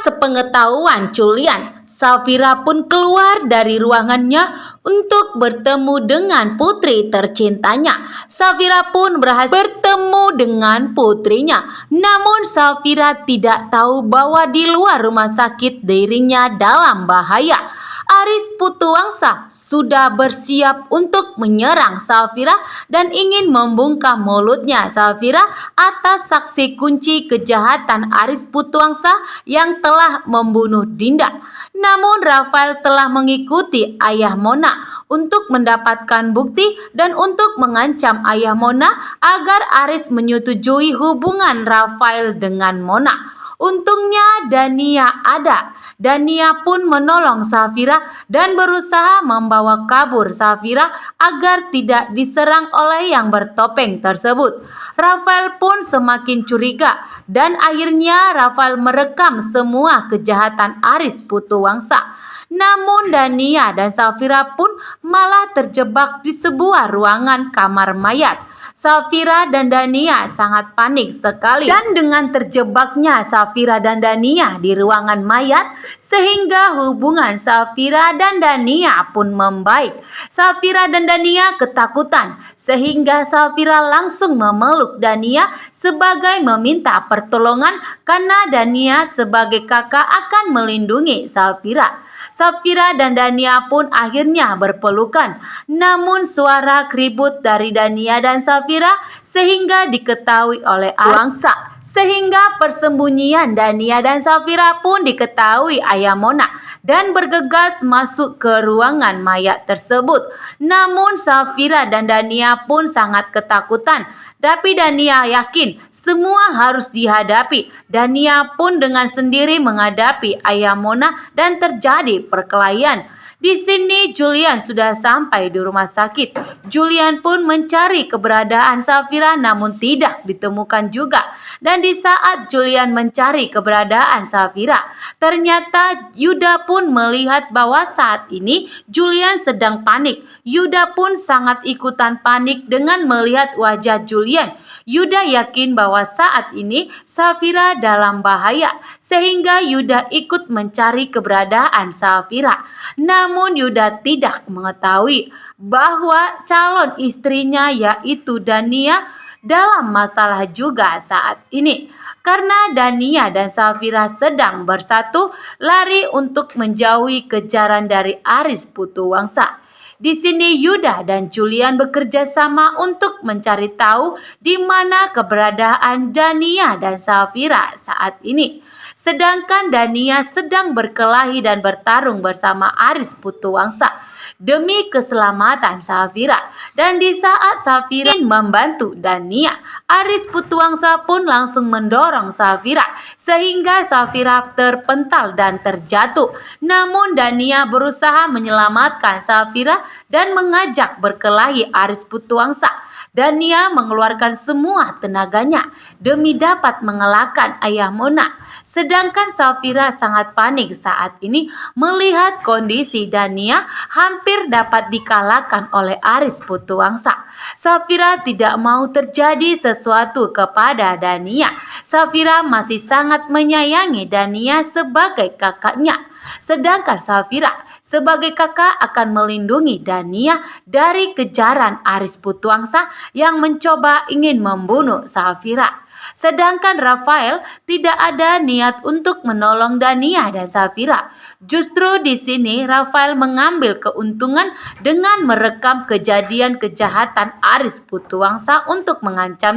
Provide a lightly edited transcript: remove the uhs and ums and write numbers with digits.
sepengetahuan Julian, Safira pun keluar dari ruangannya untuk bertemu dengan putri tercintanya. Safira pun berhasil bertemu dengan putrinya. Namun Safira tidak tahu bahwa di luar rumah sakit dirinya dalam bahaya. Aris Putuwangsa sudah bersiap untuk menyerang Safira dan ingin membungkam mulutnya Safira atas saksi kunci kejahatan Aris Putuwangsa yang telah membunuh Dinda. Namun Rafael telah mengikuti ayah Mona untuk mendapatkan bukti dan untuk mengancam ayah Mona agar Aris menyetujui hubungan Rafael dengan Mona. Untungnya Dania ada. Dania pun menolong Safira dan berusaha membawa kabur Safira agar tidak diserang oleh yang bertopeng tersebut. Rafael pun semakin curiga dan akhirnya Rafael merekam semua kejahatan Aris Putuwangsa. Namun Dania dan Safira pun malah terjebak di sebuah ruangan kamar mayat. Safira dan Dania sangat panik sekali dan dengan terjebaknya Safira dan Dania di ruangan mayat sehingga hubungan Safira dan Dania pun membaik. Safira dan Dania ketakutan sehingga Safira langsung memeluk Dania sebagai meminta pertolongan karena Dania sebagai kakak akan melindungi Safira. Safira dan Dania pun akhirnya berpelukan. Namun suara keribut dari Dania dan Safira sehingga diketahui oleh Putuwangsa. Sehingga persembunyian Dania dan Safira pun diketahui ayah Mona dan bergegas masuk ke ruangan mayat tersebut. Namun Safira dan Dania pun sangat ketakutan. Tapi Dania yakin semua harus dihadapi. Dania pun dengan sendiri menghadapi ayah Mona dan terjadi perkelahian. Di sini Julian sudah sampai di rumah sakit. Julian pun mencari keberadaan Safira namun tidak ditemukan juga. Dan di saat Julian mencari keberadaan Safira, ternyata Yuda pun melihat bahwa saat ini Julian sedang panik. Yuda pun sangat ikutan panik dengan melihat wajah Julian. Yuda yakin bahwa saat ini Safira dalam bahaya sehingga Yuda ikut mencari keberadaan Safira. Namun Yuda tidak mengetahui bahwa calon istrinya yaitu Dania dalam masalah juga saat ini. Karena Dania dan Safira sedang bersatu lari untuk menjauhi kejaran dari Aris Putuwangsa. Di sini Yuda dan Julian bekerja sama untuk mencari tahu di mana keberadaan Dania dan Safira saat ini. Sedangkan Dania sedang berkelahi dan bertarung bersama Aris Putuwangsa demi keselamatan Safira. Dan di saat Safira membantu Dania, Aris Putuwangsa pun langsung mendorong Safira sehingga Safira terpental dan terjatuh. Namun Dania berusaha menyelamatkan Safira dan mengajak berkelahi Aris Putuwangsa. Dania mengeluarkan semua tenaganya demi dapat mengalahkan ayah Mona. Sedangkan Safira sangat panik saat ini melihat kondisi Dania hampir dapat dikalahkan oleh Aris Putuwangsa. Safira tidak mau terjadi sesuatu kepada Dania. Safira masih sangat menyayangi Dania sebagai kakaknya. Sedangkan Safira sebagai kakak akan melindungi Dania dari kejaran Aris Putuwangsa yang mencoba ingin membunuh Safira. Sedangkan Rafael tidak ada niat untuk menolong Dania dan Safira. Justru di sini Rafael mengambil keuntungan dengan merekam kejadian kejahatan Aris Putuwangsa untuk mengancam